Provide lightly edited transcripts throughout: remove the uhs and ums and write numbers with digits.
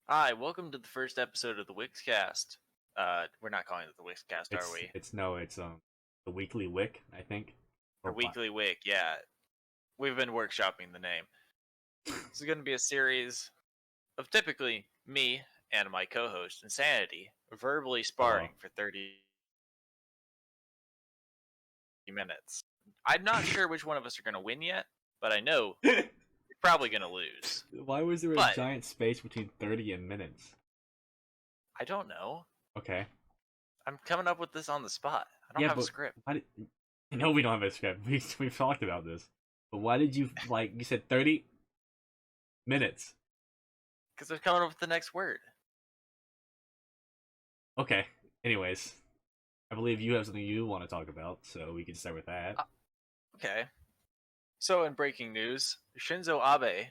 Hi, welcome to the first episode of the WIXcast. We're not calling it the WIXcast, are we? It's the weekly WIK, I think. Our Or weekly WIC, yeah. We've been workshopping the name. This is going to be a series of typically me and my co-host, Insanity, verbally hello. sparring for 30 minutes. I'm not sure which one of us are going to win yet, but I know we're probably going to lose. Why was there a But giant space between 30 and minutes? I don't know. Okay. I'm coming up with this on the spot. I don't Yeah, have a but script. why did I know we don't have a script. We've talked about this. But why did you you said 30 minutes? Because I'm coming up with the next word. Okay. Anyways, I believe you have something you want to talk about, so we can start with that. Okay. So, in breaking news, Shinzo Abe,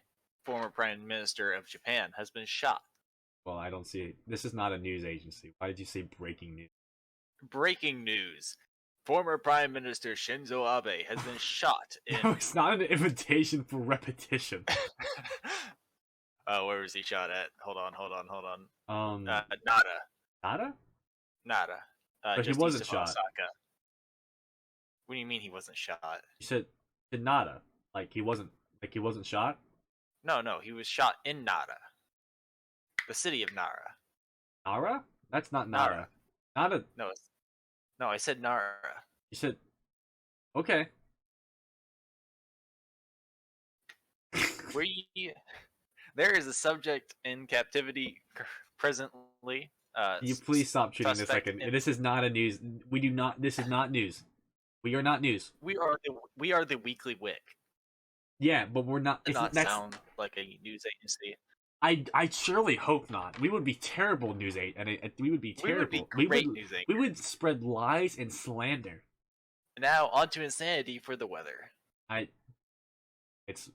former Prime Minister of Japan, has been shot. Well, I don't see it. This is not a news agency. Why did you say breaking news? Breaking news. Former Prime Minister Shinzo Abe has been shot in. No, it's not an invitation for repetition. Where was he shot at? Hold on. Nada. Nada? Nada. But he Just wasn't east of shot. Osaka. What do you mean he wasn't shot? You said nada. He wasn't shot? No, he was shot in Nara. The city of Nara. Nara? That's not Nara. Nada. No, I said Nara. You said okay. There is a subject in captivity presently. Can you please stop treating this like this is not a news. We do not. This is not news. We are not news. We are the weekly WIC. Yeah, but we're not. Does not sound like a news agency. I surely hope not. We would be terrible news and we would be terrible. We would be great news anchors. We would spread lies and slander. Now on to Insanity for the weather. It's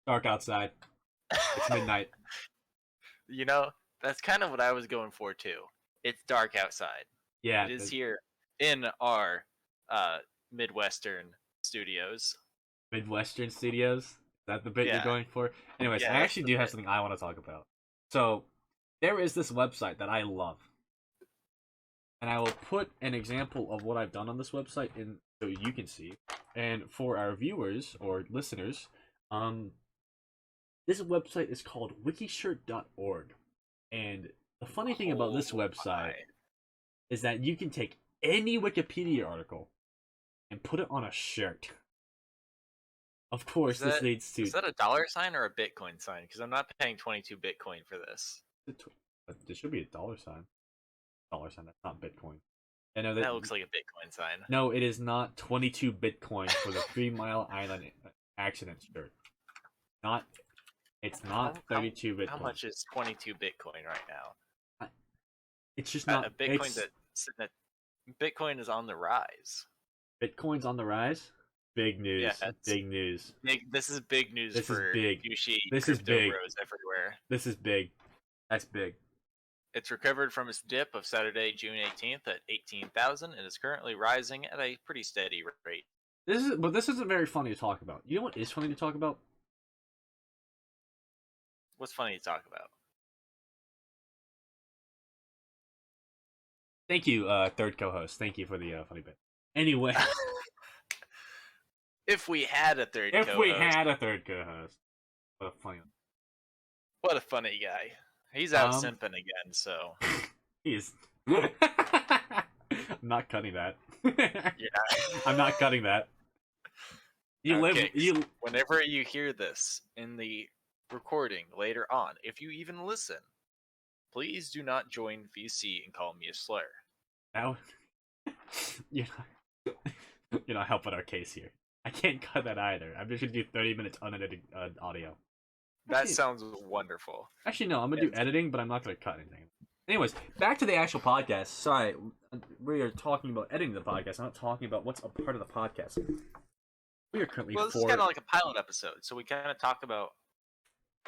dark outside. It's midnight. You know, that's kind of what I was going for too. It's dark outside. Yeah, it is here in our Midwestern studios. Midwestern studios? Is that the bit you're going for? Anyways, yeah, I actually do have something I want to talk about. So, there is this website that I love. And I will put an example of what I've done on this website in so you can see. And for our viewers or listeners, this website is called wikishirt.org. And the funny thing about this website is that you can take any Wikipedia article and put it on a shirt. Of course, this leads to... Is that a dollar sign or a Bitcoin sign? Because I'm not paying 22 Bitcoin for this. There should be a dollar sign. Dollar sign, that's not Bitcoin. I know that looks like a Bitcoin sign. No, it is not 22 Bitcoin for the 3 Mile Island accident shirt. It's not 32 Bitcoin. How much is 22 Bitcoin right now? It's just not... Bitcoin is on the rise. Bitcoin's on the rise? Big news. Yeah, big news. This is big news for Yushi. This is big. Bros everywhere. This is big. That's big. It's recovered from its dip of Saturday, June 18th at 18,000 and is currently rising at a pretty steady rate. This isn't very funny to talk about. You know what is funny to talk about? What's funny to talk about? Thank you, third co-host. Thank you for the funny bit. Anyway. If we had a third co-host. What a funny one. What a funny guy. He's out simping again, so. He is. I'm not cutting that. I'm not cutting that. Whenever you hear this in the recording later on, if you even listen, please do not join VC and call me a slur. Now, you're not helping our case here. I can't cut that either. I'm just gonna do 30 minutes unedited audio. That sounds wonderful. Actually, no, I'm gonna do editing, but I'm not gonna cut anything. Anyways, back to the actual podcast. Sorry, we are talking about editing the podcast. I'm not talking about what's a part of the podcast. We are currently. Well, this is kind of like a pilot episode, so we kind of talk about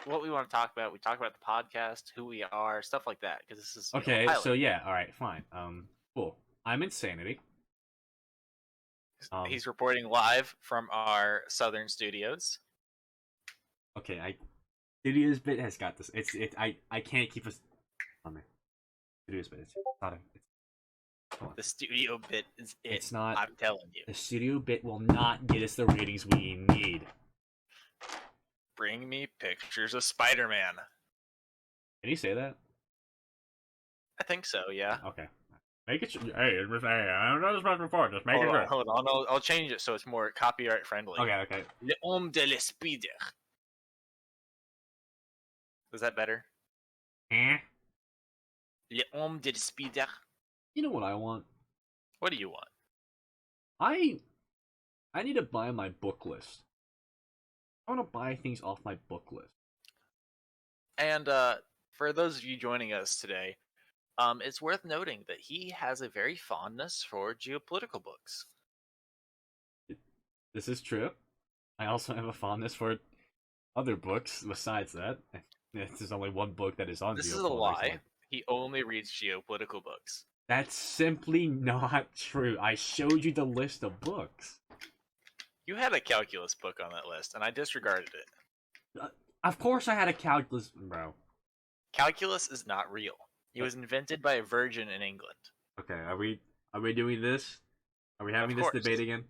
what we want to talk about. We talk about the podcast, who we are, stuff like that. Because this is okay. So yeah, all right, fine. Cool. I'm Insanity. He's reporting live from our southern studios. Okay, Studios Bit has got this. I can't keep us on there. Studios Bit. It's not a. The Studio Bit is it. It's not. I'm telling you. The Studio Bit will not get us the ratings we need. Bring me pictures of Spider-Man. Can you say that? I think so. Yeah. Okay. Make it. Hey, I don't know this much before. Just make it good. Hold on. I'll change it so it's more copyright friendly. Okay. L'homme de l'Espider. Was that better? L'homme de l'Espider. You know what I want? What do you want? I need to buy my book list. I want to buy things off my book list. And for those of you joining us today, it's worth noting that he has a very fondness for geopolitical books. This is true. I also have a fondness for other books besides that. There's only one book that is on This geopolitics. is a lie. He only reads geopolitical books. That's simply not true. I showed you the list of books. You had a calculus book on that list, and I disregarded it. Of course I had a calculus, bro. Calculus is not real. It was invented by a virgin in England. Okay, are we doing this? Are we having this debate again?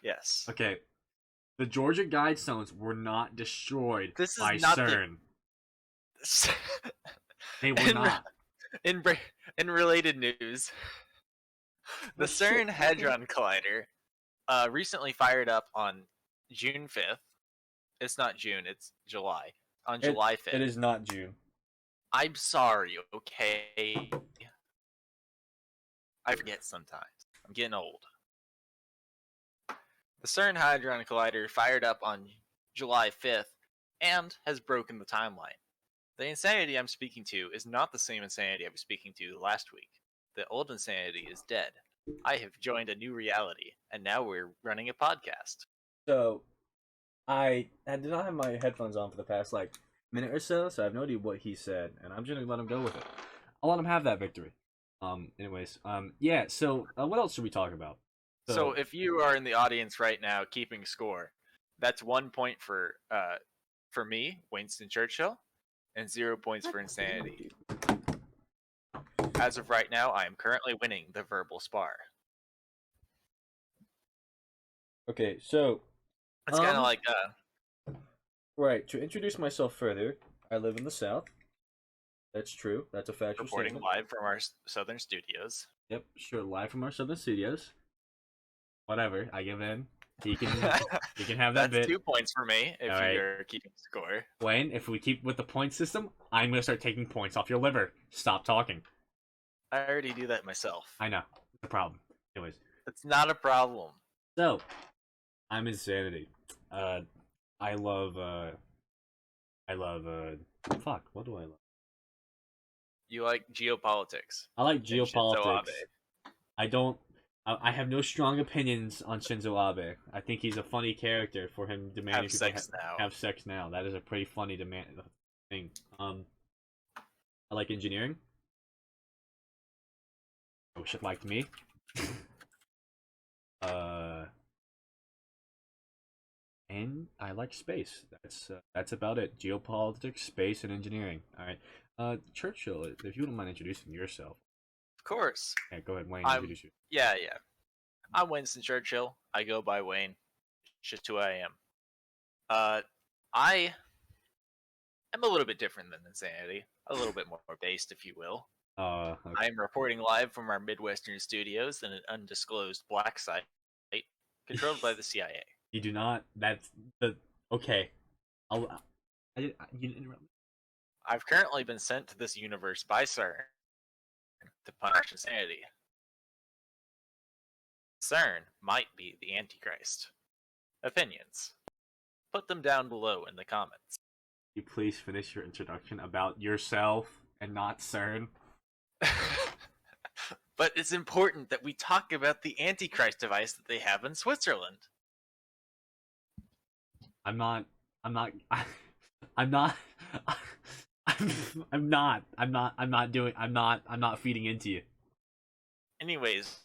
Yes. Okay. The Georgia Guidestones were not destroyed by CERN. They were not. In related news, the CERN Hadron Collider recently fired up on June 5th. It's not June, it's July. On July 5th. It is not June. I'm sorry, okay? I forget sometimes. I'm getting old. The CERN Hadron Collider fired up on July 5th and has broken the timeline. The insanity I'm speaking to is not the same insanity I was speaking to last week. The old insanity is dead. I have joined a new reality, and now we're running a podcast. So, I did not have my headphones on for the past, minute or so I have no idea what he said, and I'm just gonna let him go with it. I'll let him have that victory. Yeah, so, what else should we talk about? So if you are in the audience right now keeping score, that's 1 point for me, Winston Churchill, and 0 points for insanity. As of right now, I am currently winning the verbal spar. Okay, so it's kind of like right, to introduce myself further, I live in the South. That's true. That's a factual reporting statement. live from our southern studios. Yep, sure, live from our southern studios. Whatever, I give in. You can have that That's bit. 2 points for me if you're keeping score. Wayne, if we keep with the point system, I'm gonna start taking points off your liver. Stop talking. I already do that myself. I know. It's a problem. Anyways. It's not a problem. So, I'm insanity. I love fuck, what do I love? You like geopolitics. I like geopolitics. I have no strong opinions on Shinzo Abe. I think he's a funny character for him demanding have sex now. Have sex now. That is a pretty funny thing. I like engineering. I wish it liked me. And I like space. That's about it. Geopolitics, space, and engineering. All right. Churchill, if you wouldn't mind introducing yourself. Of course. Yeah, go ahead, Wayne. Introduce you. Yeah. I'm Winston Churchill. I go by Wayne. It's just who I am. I am a little bit different than Insanity. A little bit more based, if you will. Okay. I'm reporting live from our Midwestern studios in an undisclosed black site controlled by the CIA. You do not. That's the okay. You didn't interrupt me. I've currently been sent to this universe by CERN to punish insanity. CERN might be the Antichrist. Opinions. Put them down below in the comments. Can you please finish your introduction about yourself and not CERN? But it's important that we talk about the Antichrist device that they have in Switzerland. I'm not feeding into you. Anyways,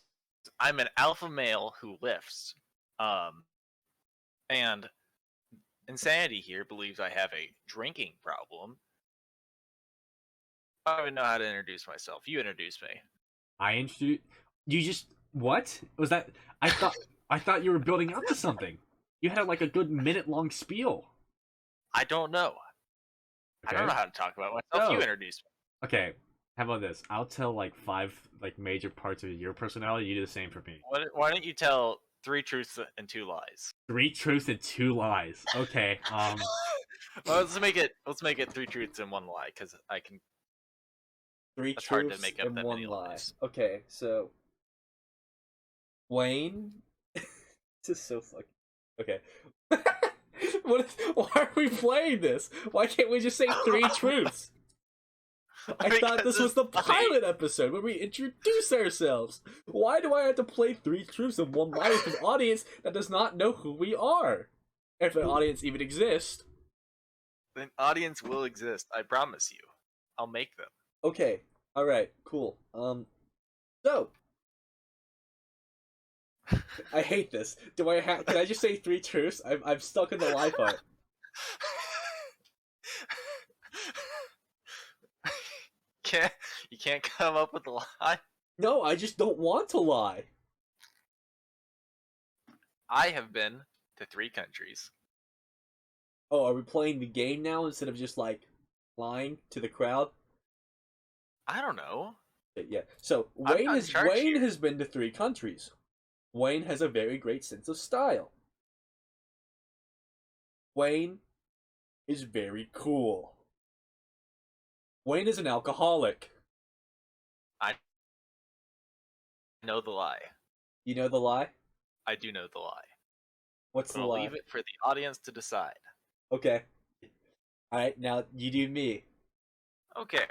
I'm an alpha male who lifts. And Insanity here believes I have a drinking problem. I don't even know how to introduce myself. You introduce me. I introduced you. Just what was that? I thought you were building up to something. You had like a good minute-long spiel. I don't know. Okay. I don't know how to talk about myself. You introduce me. Okay. How about this? I'll tell like 5 like major parts of your personality. You do the same for me. Why don't you tell 3 truths and 2 lies? 3 truths and 2 lies. Okay. Well, let's make it 3 truths and 1 lie, because I can. 3 It's hard to truths make up and that 1 many lie. lies. Okay, so Wayne. This is so fucking. Okay. Why are we playing this? Why can't we just say 3 truths? I thought this was the pilot episode where we introduce ourselves. Why do I have to play 3 truths and 1 lie with an audience that does not know who we are? If an audience even exists. An audience will exist. I promise you. I'll make them. Okay. Alright, cool. So. I hate this. Can I just say 3 truths? I'm stuck in the lie part. You can't come up with a lie? No, I just don't want to lie. I have been to 3 countries. Oh, are we playing the game now instead of just like lying to the crowd? I don't know. Yeah. So Wayne has been to 3 countries. Wayne has a very great sense of style. Wayne is very cool. Wayne is an alcoholic. I know the lie. You know the lie? I do know the lie. What's the I'll lie? leave it for the audience to decide. Okay. Alright, now you do me. Okay.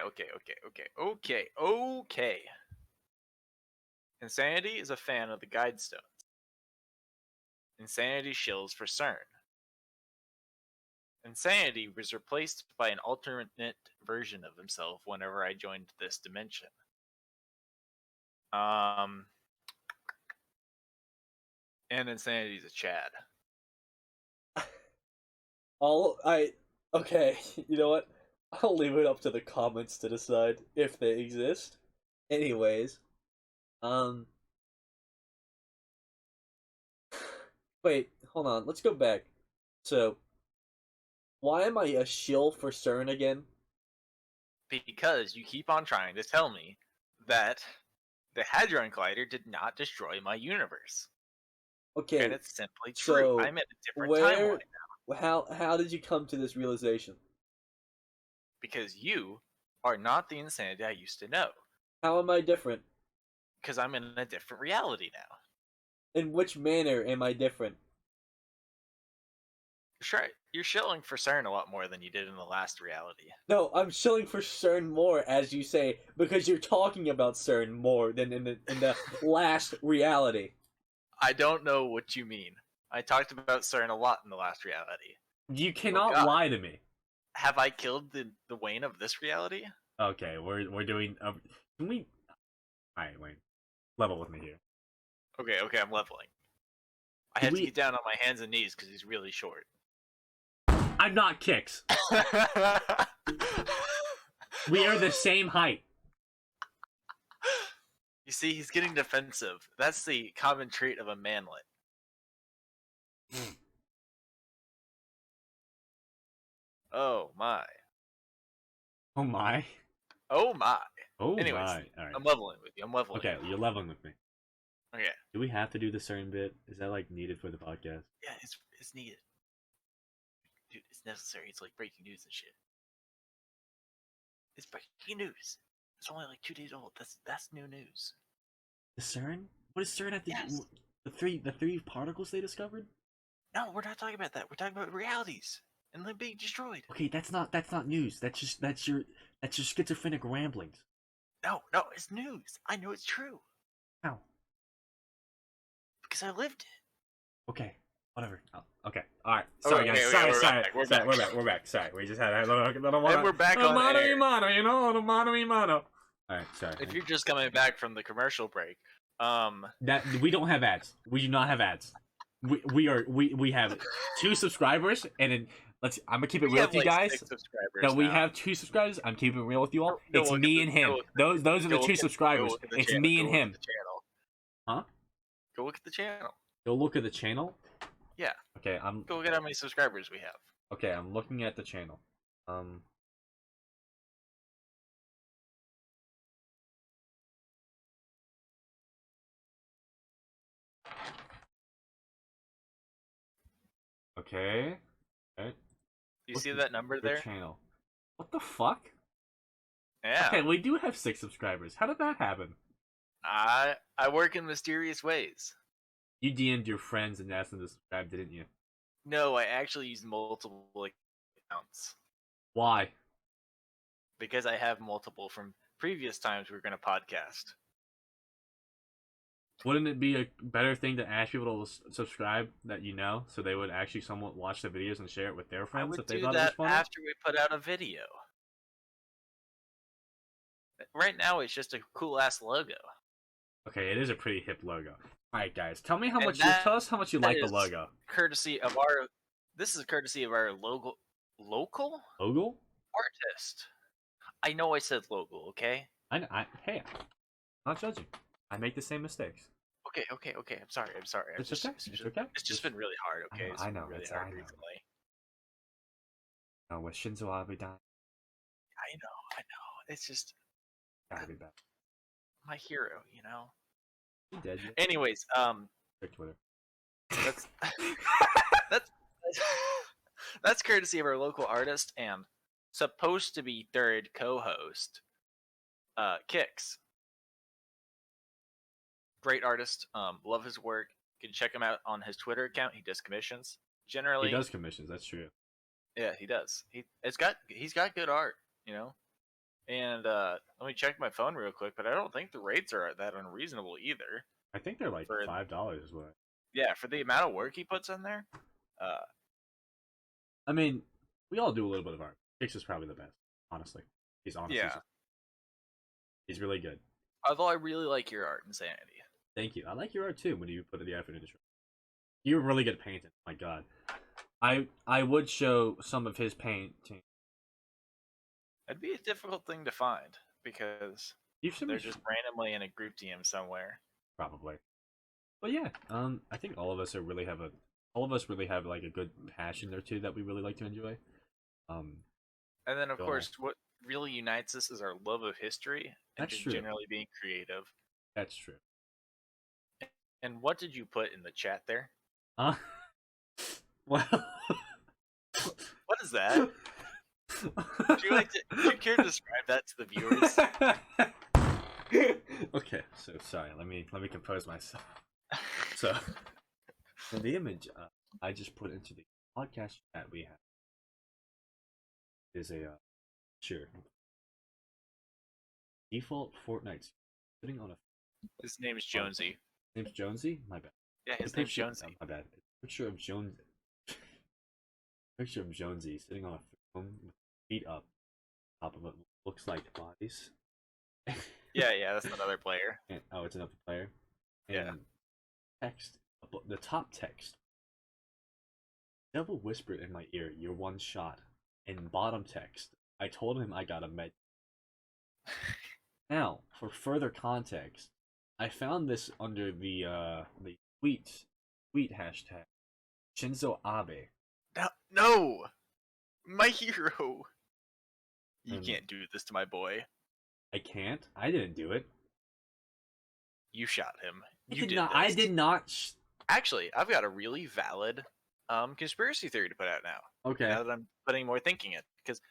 Insanity is a fan of the Guidestones. Insanity shills for CERN. Insanity was replaced by an alternate version of himself whenever I joined this dimension. And Insanity's a Chad. Okay, you know what? I'll leave it up to the comments to decide if they exist. Anyways, wait, hold on. Let's go back. So, why am I a shill for CERN again? Because you keep on trying to tell me that the Hadron Collider did not destroy my universe. Okay, and it's simply true. so I'm in a different timeline now. How did you come to this realization? Because you are not the Insanity I used to know. How am I different? Because I'm in a different reality now. In which manner am I different? Sure, you're shilling for CERN a lot more than you did in the last reality. No, I'm shilling for CERN more, as you say, because you're talking about CERN more than in the last reality. I don't know what you mean. I talked about CERN a lot in the last reality. You cannot lie to me. Have I killed the Wayne of this reality? Okay, we're doing. Can we? All right, Wayne, level with me here. Okay, I'm leveling. I have to get down on my hands and knees because he's really short. I'm not Kixx. We are the same height. You see, he's getting defensive. That's the common trait of a manlet. Oh my. Oh my. Oh my. Oh Anyways, my. All right. I'm leveling with you. Okay, you're leveling with me. Okay. Do we have to do the CERN bit? Is that like needed for the podcast? Yeah, it's needed. Dude, it's necessary. It's like breaking news and shit. It's breaking news. It's only like 2 days old. That's new news. The CERN? What does CERN have to do? The three particles they discovered? No, we're not talking about that. We're talking about realities and them being destroyed. Okay, that's not news. That's your schizophrenic ramblings. No, it's news. I know it's true. How? Because I lived it. Okay, whatever. Oh, okay, all right. Sorry, guys. Sorry. We're back. Sorry, we just had a little. And we're back on mano air. y mano, you know, mano y mano. All right, sorry. If you're just coming back from the commercial break, that we don't have ads. We do not have ads. we have 2 subscribers, and then I'm gonna keep it We real have with you like guys. 6 subscribers No, we now. have 2 subscribers. I'm keeping it real with you all. Go It's look me at and the- him. go look at Those are the Go 2 look at- subscribers. Go look at the It's channel. me Go and look him. at the channel. Huh? Go look at the channel. Go look at the channel. Yeah. Okay, Go look at how many subscribers we have. okay. I'm looking at the channel. Okay. Okay. Do you see that number there? Channel. What the fuck? Yeah. Okay, we do have 6 subscribers. How did that happen? I work in mysterious ways. You DM'd your friends and asked them to subscribe, didn't you? No, I actually use multiple accounts Why? because I have multiple from previous times we were going to podcast. Wouldn't it be a better thing to ask people to subscribe that you know, so they would actually somewhat watch the videos and share it with their I friends would if they do thought it was that funny? after we put out a video. Right now, it's just a cool ass logo. Okay, it is a pretty hip logo. All right, guys, tell me how And much. that- Tell us how much you that like the is logo. Courtesy of our. This is courtesy of our local Logo? artist. I know I said local, okay? Hey, I'm not judging. I make the same mistakes. Okay. I'm sorry. It's okay. It's okay. It's just been really hard, okay? It's I been know, really I hard know. recently. Oh, with Shinzo Abe dying, I know. It's just gotta be bad. my hero, you know? He dead yet? Anyways, Check Twitter. that's that's that's courtesy of our local artist and supposed to be third co-host, Kixx. Great artist. Love his work. You can check him out on his Twitter account. He does commissions. Generally, He does commissions. That's true. yeah, he does. He's got good art, you know. And let me check my phone real quick, but I don't think the rates are that unreasonable either. I think they're like For- $5 is what. Yeah, for the amount of work he puts in there. I mean, we all do a little bit of art. Kixx is probably the best, honestly. He's honestly. Yeah. He's really good. Although I really like your art, Insanity. Thank you. I like your art too when you put the effort into it. You're really good at painting. My God. I would show some of his painting. It'd be a difficult thing to find because You should they're be just randomly in a group DM somewhere. probably. But yeah, I think all of us really have like a good passion or two that we really like to enjoy. And then, of Go course, what really unites us is our love of history and That's just true. generally being creative. That's true. And what did you put in the chat there? Well, What is that? Would you care to describe that to the viewers? Okay, so sorry. Let me compose myself. So, the image I just put into the podcast chat we have is a sure default Fortnite sitting on a. His name is Jonesy. Name's Jonesy. My bad. Yeah, his A name's picture- Jonesy. My bad. Picture of Jones. Picture of Jonesy sitting on a throne with feet up. Top of it looks like bodies. Yeah, that's another player. And, oh, it's another player. And Yeah. text. The top text. Devil whispered in my ear, "You're one shot." And bottom text, I told him I got a med. Now, for further context, I found this under the tweet hashtag Shinzo Abe. No! My hero! You Um, can't do this to my boy. I can't. I didn't do it. You shot him. I You did did not. this. I did not. Actually, I've got a really valid conspiracy theory to put out now. Okay. Now that I'm putting more thinking it, because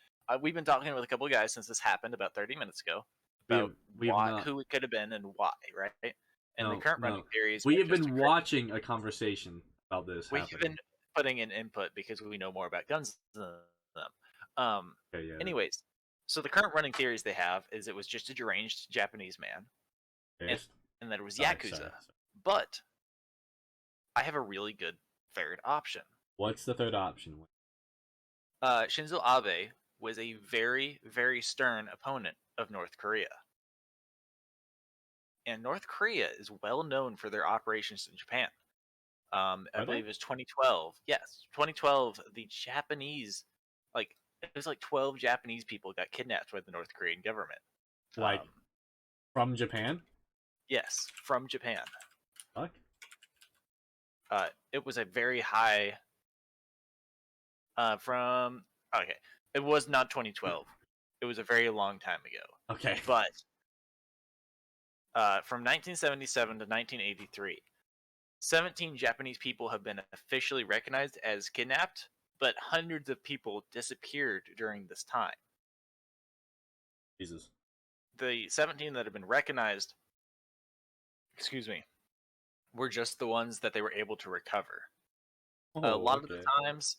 we've been talking with a couple of guys since this happened about 30 minutes ago about we have not. who it could have been and why, right? And No, the current no. running theories. We were have just been a watching a conversation about this. We have happening. been putting in input because we know more about guns than them. Okay, yeah. Anyways, so the current running theories they have is it was just a deranged Japanese man, Okay. and that it was Sorry, Yakuza. sorry. But I have a really good third option. What's the third option? Shinzo Abe was a very, very stern opponent of North Korea. And North Korea is well known for their operations in Japan. I believe it was 2012. Yes, 2012. The Japanese, like it was like 12 Japanese people got kidnapped by the North Korean government. Like from Japan? Yes, from Japan. Fuck. It was a very high. From okay, it was not 2012. It was a very long time ago. Okay. But from 1977 to 1983, 17 Japanese people have been officially recognized as kidnapped, but hundreds of people disappeared during this time. Jesus. The 17 that have been recognized, were just the ones that they were able to recover. A lot of the times,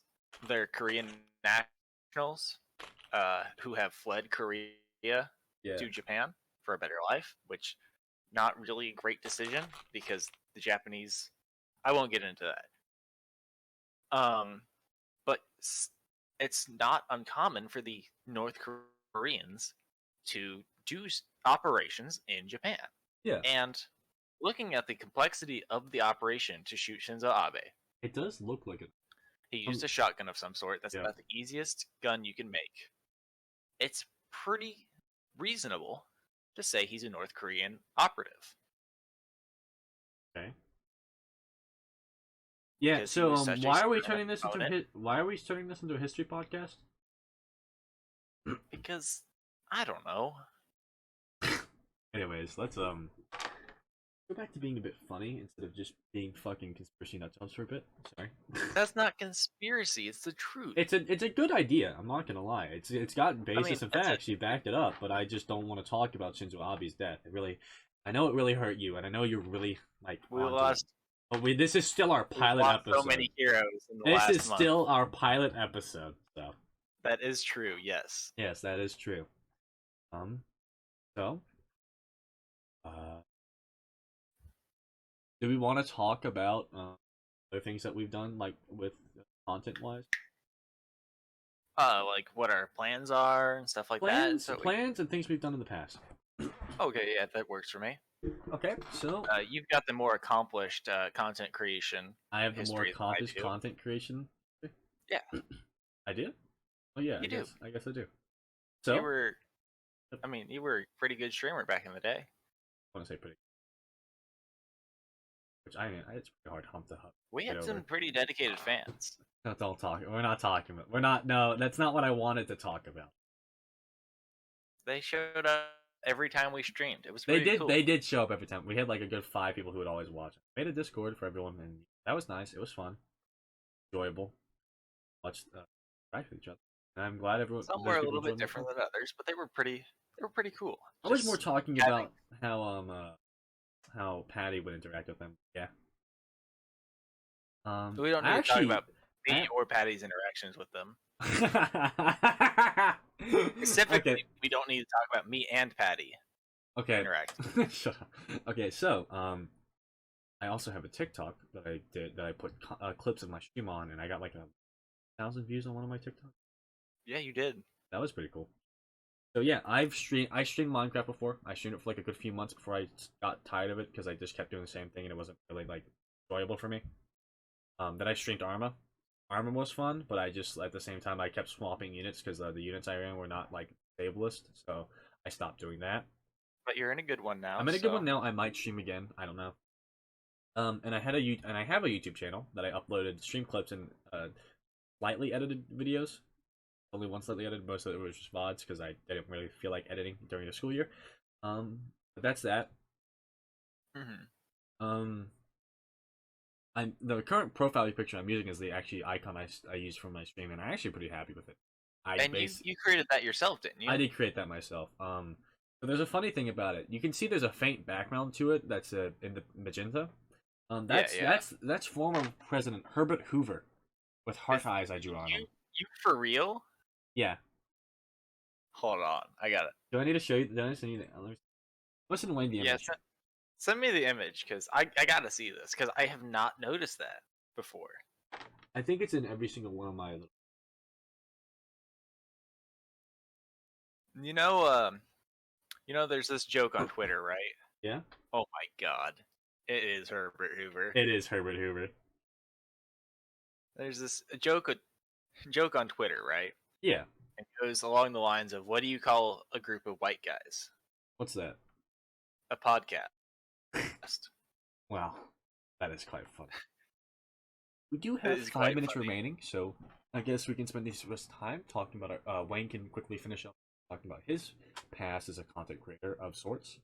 they're Korean nationals who have fled Korea to Japan for a better life, which not really a great decision because the Japanese. I won't get into that. But it's not uncommon for the North Koreans to do operations in Japan. Yeah. And looking at the complexity of the operation to shoot Shinzo Abe, it does look like it. He used a shotgun of some sort. That's about the easiest gun you can make. It's pretty reasonable to say he's a North Korean operative. Okay. Yeah. So why are we turning this into a history podcast? Because I don't know. Anyways, let's go back to being a bit funny instead of just being fucking conspiracy nut jobs for a bit. Sorry. That's not conspiracy. It's the truth. It's a good idea. I'm not gonna lie. It's got basis and facts. You backed it up, but I just don't want to talk about Shinzo Abe's death. I know it really hurt you, and I know you're really like. We lost. But this is still our pilot episode. So many heroes in the last month. This is still our pilot episode. So. That is true. Yes. Yes, that is true. So. Do we want to talk about other things that we've done, like with content-wise? Like what our plans are and stuff like that. So plans and things we've done in the past. Okay, yeah, that works for me. Okay, so you've got the more accomplished content creation. I have the more accomplished content creation. Yeah, I do. Oh yeah, you do. I guess I do. So you were a pretty good streamer back in the day. I want to say pretty. Which it's pretty hard hump to hump. We had some pretty dedicated fans. That's all talking. We're not talking about. We're not. No, that's not what I wanted to talk about. They showed up every time we streamed. It was cool. They did show up every time. We had like a good 5 people who would always watch. Made a Discord for everyone, and that was nice. It was fun, enjoyable. Watched interact with each other, and I'm glad everyone. Some were a little bit different than others, but they were pretty cool. I was more talking about how Patty would interact with them. Yeah. We don't need to talk about me or Patty's interactions with them. Specifically, we don't need to talk about me and Patty. Okay. Interacting. Shut up. Okay, so I also have a TikTok that I put clips of my stream on, and I got like 1,000 views on one of my TikToks. Yeah, you did. That was pretty cool. So yeah, I streamed Minecraft before. I streamed it for like a good few months before I got tired of it because I just kept doing the same thing and it wasn't really like enjoyable for me. Then I streamed Arma. Arma was fun, but I just at the same time I kept swapping units because the units I ran were not like ableist, so I stopped doing that. But you're in a good one now. I'm in a good one now. I might stream again. I don't know. And I have a YouTube channel that I uploaded stream clips and slightly edited videos. Only one slightly edited. Most of it was just VODs because I didn't really feel like editing during the school year. But that's that. Mm-hmm. The current profile picture I'm using is the actually icon I used for my stream, and I'm actually pretty happy with it. You created that yourself, didn't you? I did create that myself. But there's a funny thing about it. You can see there's a faint background to it that's in the magenta. That's former President Herbert Hoover with heart eyes I drew on him. You for real? Yeah. Hold on, I got it. Do I need to show you? Do I need to send you the? Listen to Wayne the image. Yeah, send me the image because I gotta see this because I have not noticed that before. I think it's in every single one of my. You know, there's this joke on Twitter, right? Yeah. Oh my God, it is Herbert Hoover. It is Herbert Hoover. there's this joke on Twitter, right? Yeah. It goes along the lines of, what do you call a group of white guys? What's that? A podcast. Wow, that is quite funny. We do It have is 5 quite minutes funny. remaining, so I guess we can spend this rest of time talking about our. Wayne can quickly finish up talking about his past as a content creator of sorts.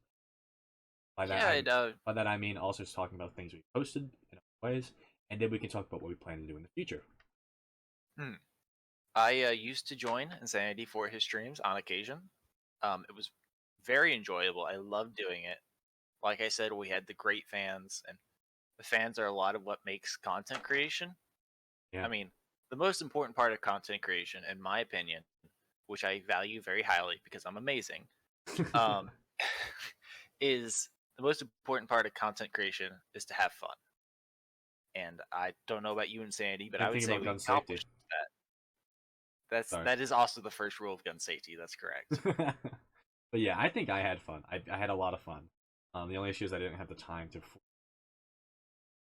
By that, by that I mean also talking about things we posted in other ways, and then we can talk about what we plan to do in the future. I used to join Insanity for his streams on occasion. It was very enjoyable. I loved doing it. Like I said, we had the great fans, and the fans are a lot of what makes content creation. Yeah. I mean, the most important part of content creation, in my opinion, which I value very highly because I'm amazing, um, is the most important part of content creation is to have fun. And I don't know about you, Insanity, but I would Think say about we gun safety. accomplished that. Sorry. That is also the first rule of gun safety. That's correct. But yeah, I think I had fun. I had a lot of fun. The only issue is I didn't have the time to,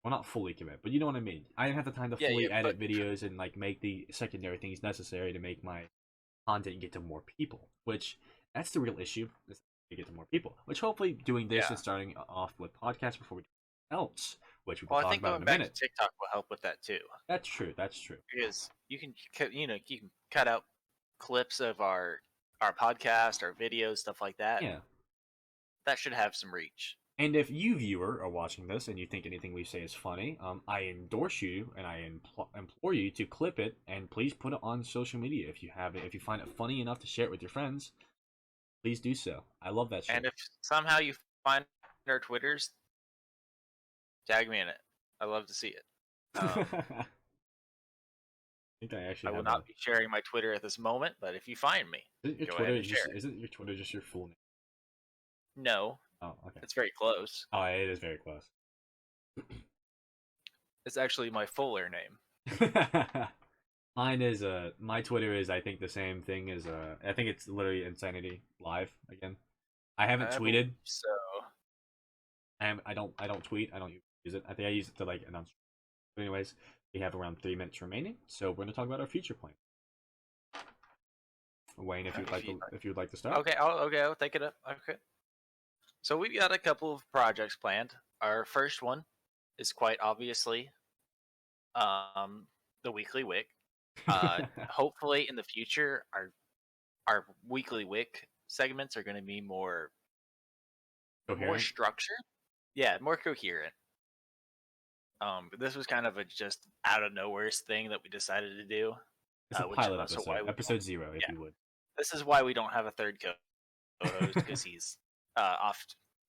well, not fully commit, but you know what I mean. I didn't have the time to fully edit videos and like make the secondary things necessary to make my content get to more people. Which that's the real issue, is to get to more people. Which hopefully doing this and starting off with podcasts before we do anything else, which we can talk about in a minute. To TikTok will help with that too. That's true. That's true. Because you can cut out clips of our podcast, our videos, stuff like that. Yeah. That should have some reach. And if you, viewer, are watching this and you think anything we say is funny, I endorse you and I implore you to clip it and please put it on social media if you have it. If you find it funny enough to share it with your friends, please do so. I love that shit. And if somehow you find our Twitters, tag me in it. I love to see it. I think I will not be sharing my Twitter at this moment, but if you find me, isn't your Twitter just your full name? No. Oh, okay. It's very close. Oh, it is very close. It's actually my fuller name. Mine is my Twitter is, I think, the same thing as I think it's literally Insanity Live again. I haven't tweeted. So I don't tweet. I don't use it. I think I use it to like announce. But anyways, we have around 3 minutes remaining, so we're going to talk about our future plan. Wayne, if you'd like to start. Okay, I'll take it up. Okay. So we've got a couple of projects planned. Our first one is quite obviously the weekly WIKE. Hopefully in the future our weekly WIKE segments are going to be more structured. Yeah, more coherent. But this was kind of a just out of nowhere thing that we decided to do. It's a pilot episode, episode 0, if you would. This is why we don't have a third co-host, because he's off.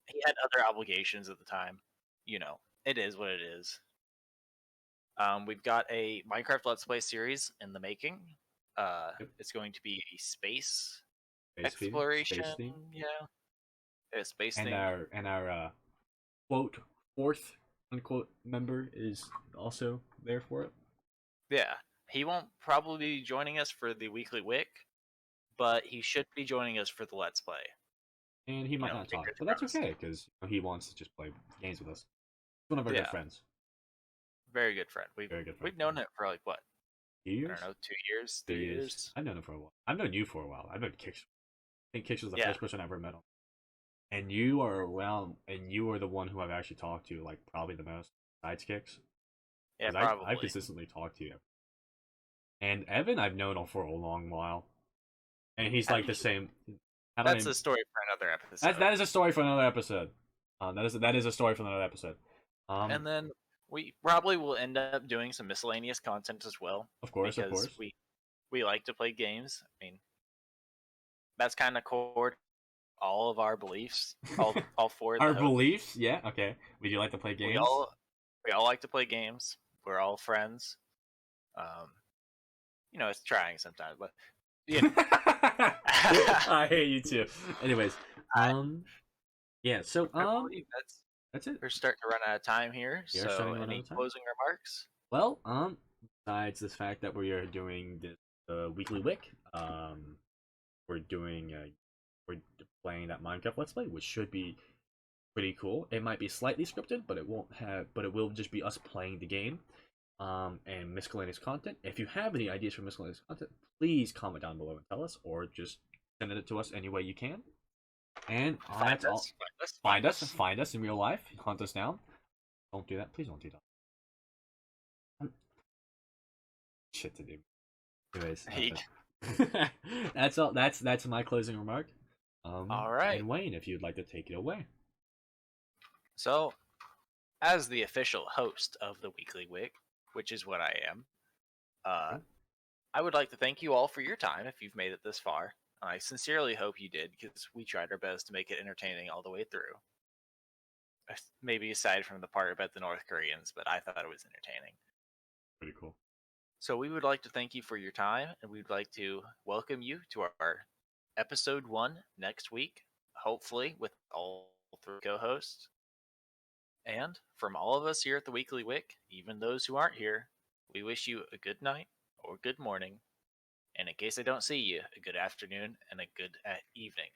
He had other obligations at the time. You know, it is what it is. We've got a Minecraft Let's Play series in the making. It's going to be a space exploration. Space thing. And our quote fourth unquote member is also there for it. Yeah, he won't probably be joining us for the weekly WIKE, but he should be joining us for the Let's Play. And he might not talk, but that's okay, because he wants to just play games with us. He's one of our good friends. Very good friend. We've known him for like what? 2 years? I don't know, 2 years, 3 years. I've known him for a while. I've known you for a while. I've known Kixx. I think Kixx was the first person I ever met on. And you are around, and you are the one who I've actually talked to, like, probably the most, besides Kixx. Yeah, probably. I've consistently talked to you. And Evan I've known for a long while. And he's like the same. That's a story for another episode. That is a story for another episode. That is a story for another episode. And then we probably will end up doing some miscellaneous content as well. Of course, because we like to play games. I mean, that's kind of core to all of our beliefs. All four of our beliefs? Yeah, okay. We do like to play games. We all like to play games. We're all friends. You know, it's trying sometimes, but you know. I hate you too. Anyways, yeah. So I believe that's it. We're starting to run out of time here. So any closing remarks? Well, besides this fact that we are doing this weekly WIKE, we're playing that Minecraft Let's Play, which should be pretty cool. It might be slightly scripted, but it will just be us playing the game. and miscellaneous content. If you have any ideas for miscellaneous content, please comment down below and tell us, or just send it to us any way you can. And that's all. Find us in real life. Hunt us down. Don't do that. Please don't do that. Shit to do. Anyways, that's all. That's my closing remark. All right. And Wayne, if you'd like to take it away. So, as the official host of the Weekly WIKE, which is what I am, I would like to thank you all for your time if you've made it this far. I sincerely hope you did, because we tried our best to make it entertaining all the way through. Maybe aside from the part about the North Koreans, but I thought it was entertaining. Pretty cool. So we would like to thank you for your time, and we'd like to welcome you to our episode 1 next week, hopefully with all 3 co-hosts. And from all of us here at the Weekly WIKE, even those who aren't here, we wish you a good night or good morning, and in case I don't see you, a good afternoon and a good evening.